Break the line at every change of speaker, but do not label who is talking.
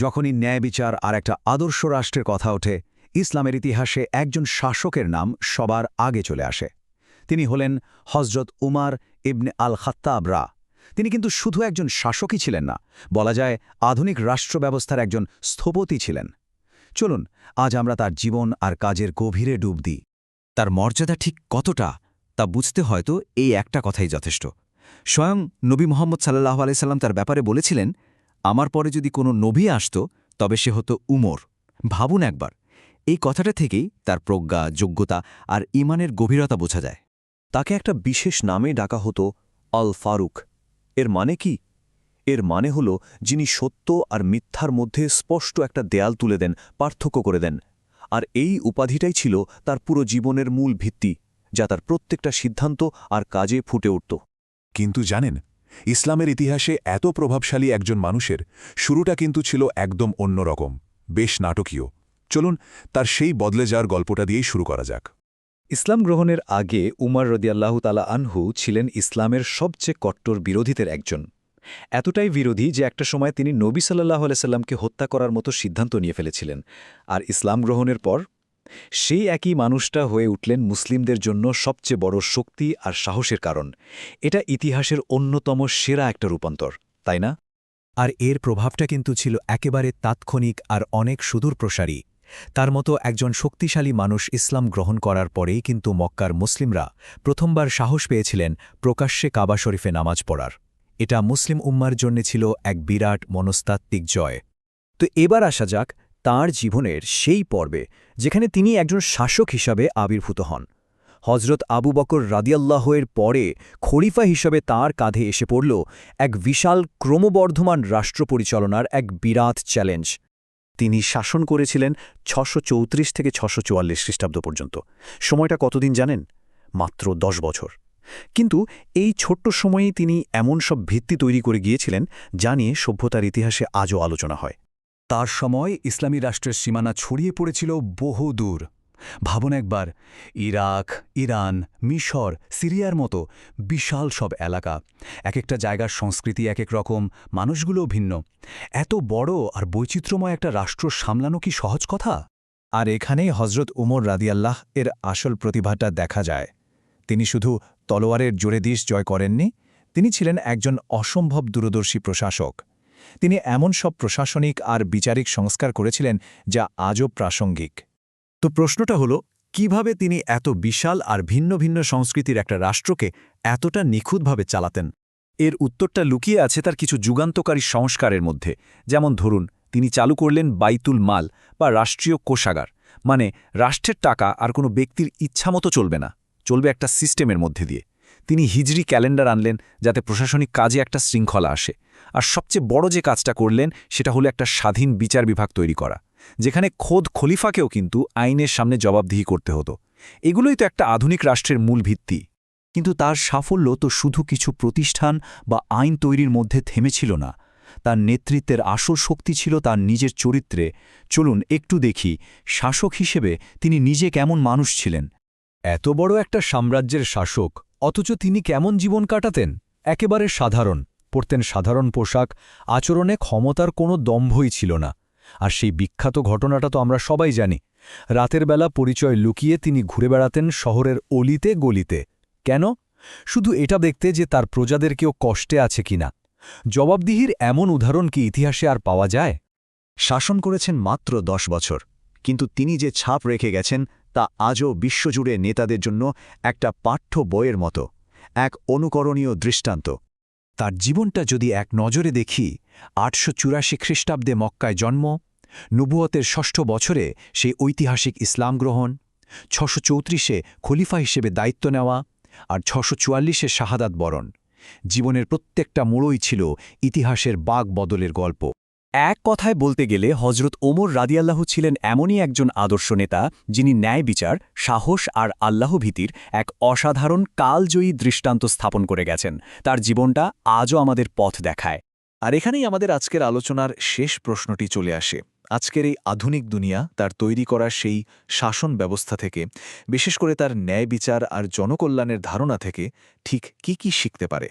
যখনই ন্যায় বিচার আর একটা আদর্শ রাষ্ট্রের কথা ওঠে ইসলামের ইতিহাসে একজন শাসকের নাম সবার আগে চলে আসে। তিনি হলেন হজরত উমার ইবনে আল খাত্তাব রা। তিনি কিন্তু শুধু একজন শাসকই ছিলেন না, বলা যায় আধুনিক রাষ্ট্র ব্যবস্থার একজন স্থপতি ছিলেন। চলুন আজ আমরা তার জীবন আর কাজের গভীরে ডুব দিই।
তার মর্যাদা ঠিক কতটা তা বুঝতে হয়তো এই একটা কথাই যথেষ্ট। স্বয়ং নবী মোহাম্মদ সাল্লাল্লাহু আলাইহি সাল্লাম তার ব্যাপারে বলেছিলেন, আমার পরে যদি কোনো নবী আসত তবে সে হতো উমর। ভাবুন একবার, এই কথাটা থেকেই তার প্রজ্ঞা, যোগ্যতা আর ঈমানের গভীরতা বোঝা যায়।
তাকে একটা বিশেষ নামে ডাকা হতো আল ফারুক। এর মানে কি? এর মানে হল যিনি সত্য আর মিথ্যার মধ্যে স্পষ্ট একটা দেয়াল তুলে দেন, পার্থক্য করে দেন। আর এই উপাধিটাই ছিল তার পুরো জীবনের মূল ভিত্তি, যা তার প্রত্যেকটা সিদ্ধান্ত আর কাজে ফুটে উঠত।
কিন্তু জানেন, ইসলামের ইতিহাসে এত প্রভাবশালী একজন মানুষের শুরুটা কিন্তু ছিল একদম অন্যরকম, বেশ নাটকীয়। চলুন তার সেই বদলে যাওয়ার গল্পটা দিয়েই শুরু করা যাক।
ইসলাম গ্রহণের আগে উমর রাদিয়াল্লাহু তাআলা আনহু ছিলেন ইসলামের সবচেয়ে কট্টর বিরোধীদের একজন। এতটাই বিরোধী যে একটা সময় তিনি নবী সাল্লাল্লাহু আলাইহি সাল্লামকে হত্যা করার মতো সিদ্ধান্ত নিয়ে ফেলেছিলেন। আর ইসলাম গ্রহণের পর সেই একই মানুষটা হয়ে উঠলেন মুসলিমদের জন্য সবচেয়ে বড় শক্তি আর সাহসের কারণ। এটা ইতিহাসের অন্যতম সেরা একটা রূপান্তর, তাই না?
আর এর প্রভাবটা কিন্তু ছিল একেবারে তাৎক্ষণিক আর অনেক সুদূরপ্রসারী। তার মতো একজন শক্তিশালী মানুষ ইসলাম গ্রহণ করার পরেই কিন্তু মক্কার মুসলিমরা প্রথমবার সাহস পেয়েছিলেন প্রকাশ্যে কাবা শরীফে নামাজ পড়ার। এটা মুসলিম উম্মার জন্য ছিল এক বিরাট মনস্তাত্ত্বিক জয়।
তো এবার আসা যাক তাঁর জীবনের সেই পর্বে যেখানে তিনি একজন শাসক হিসাবে আবির্ভূত হন। হজরত আবু বকর রাদিয়াল্লাহু-এর পরে খলিফা হিসাবে তাঁর কাঁধে এসে পড়ল এক বিশাল ক্রমবর্ধমান রাষ্ট্র পরিচালনার এক বিরাট চ্যালেঞ্জ। তিনি শাসন করেছিলেন ৬৩৪ থেকে ৬৪৪ খ্রিস্টাব্দ পর্যন্ত। সময়টা কতদিন জানেন? মাত্র ১০ বছর। কিন্তু এই ছোট্ট সময়েই তিনি এমন সব ভিত্তি তৈরি করে গিয়েছিলেন যা নিয়ে সভ্যতার ইতিহাসে আজও আলোচনা হয়।
তার সময় ইসলামী রাষ্ট্রের সীমানা ছড়িয়ে পড়েছিল বহু দূর। ভাবুন একবার, ইরাক, ইরান, মিশর, সিরিয়ার মতো বিশাল সব এলাকা, এক একটা জায়গার সংস্কৃতি এক এক রকম, মানুষগুলোও ভিন্ন। এত বড় আর বৈচিত্র্যময় একটা রাষ্ট্র সামলানো কি সহজ কথা?
আর এখানেই হজরত উমর রাদিয়াল্লাহ এর আসল প্রতিভাটা দেখা যায়। তিনি শুধু তলোয়ারের জোরে দেশ জয় করেননি, তিনি ছিলেন একজন অসম্ভব দূরদর্শী প্রশাসক। তিনি এমন সব প্রশাসনিক আর বিচারিক সংস্কার করেছিলেন যা আজও প্রাসঙ্গিক।
তো প্রশ্নটা হলো, কিভাবে তিনি এত বিশাল আর ভিন্ন ভিন্ন সংস্কৃতির একটা রাষ্ট্রকে এতটা নিখুঁতভাবে চালাতেন? এর উত্তরটা লুকিয়ে আছে তার কিছু যুগান্তকারী সংস্কারের মধ্যে। যেমন ধরুন, তিনি চালু করলেন বাইতুল মাল বা রাষ্ট্রীয় কোষাগার। মানে রাষ্ট্রের টাকা আর কোনো ব্যক্তির ইচ্ছামতো চলবে না, চলবে একটা সিস্টেমের মধ্যে দিয়ে। তিনি হিজরি ক্যালেন্ডার আনলেন যাতে প্রশাসনিক কাজে একটা শৃঙ্খলা আসে। আর সবচেয়ে বড় যে কাজটা করলেন সেটা হলো একটা স্বাধীন বিচার বিভাগ তৈরি করা, যেখানে খোদ খলিফাকেও কিন্তু আইনের সামনে জবাবদিহি করতে হতো। এগুলোই তো একটা আধুনিক রাষ্ট্রের মূল ভিত্তি। কিন্তু তার সাফল্য তো শুধু কিছু প্রতিষ্ঠান বা আইন তৈরির মধ্যে থেমেছিল না। তার নেতৃত্বের আসল শক্তি ছিল তার নিজের চরিত্রে। চলুন একটু দেখি শাসক হিসেবে তিনি নিজে কেমন মানুষ ছিলেন।
এত বড় একটা সাম্রাজ্যের শাসক, অথচ তিনি কেমন জীবন কাটাতেন? একেবারে সাধারণ, পরতেন সাধারণ পোশাক, আচরণে ক্ষমতার কোনো দম্ভই ছিল না। আর সেই বিখ্যাত ঘটনাটা তো আমরা সবাই জানি। রাতের বেলা পরিচয় লুকিয়ে তিনি ঘুরে বেড়াতেন শহরের অলিতে গলিতে। কেন? শুধু এটা দেখতে যে তার প্রজাদের কেউ কষ্টে আছে কিনা। জবাবদিহির এমন উদাহরণ কি ইতিহাসে আর পাওয়া যায়?
শাসন করেছেন মাত্র ১০ বছর, কিন্তু তিনি যে ছাপ রেখে গেছেন তা আজও বিশ্বজুড়ে নেতাদের জন্য একটা পাঠ্য বইয়ের মতো, এক অনুকরণীয় দৃষ্টান্ত।
তার জীবনটা যদি এক নজরে দেখি, ৮৮৪ খ্রিস্টাব্দে মক্কায় জন্ম, নবুয়তের ৬ষ্ঠ বছরে সেই ঐতিহাসিক ইসলাম গ্রহণ, ৬৩৪-এ খলিফা হিসেবে দায়িত্ব নেওয়া, আর ৬৪৪-এ শাহাদাত বরণ। জীবনের প্রত্যেকটা মোড়ই ছিল ইতিহাসের বাক বদলের গল্প।
এক কথায় বলতে গেলে হজরত ওমর রাদিয়াল্লাহু ছিলেন এমনই একজন আদর্শ নেতা যিনি ন্যায় বিচার, সাহস আর আল্লাহভীতির এক অসাধারণ কালজয়ী দৃষ্টান্ত স্থাপন করে গেছেন। তার জীবনটা আজও আমাদের পথ দেখায়।
আর এখানেই আমাদের আজকের আলোচনার শেষ প্রশ্নটি চলে আসে। আজকের এই আধুনিক দুনিয়া তার তৈরি করা সেই শাসন ব্যবস্থা থেকে, বিশেষ করে তার ন্যায় বিচার আর জনকল্যাণের ধারণা থেকে ঠিক কি শিখতে পারে?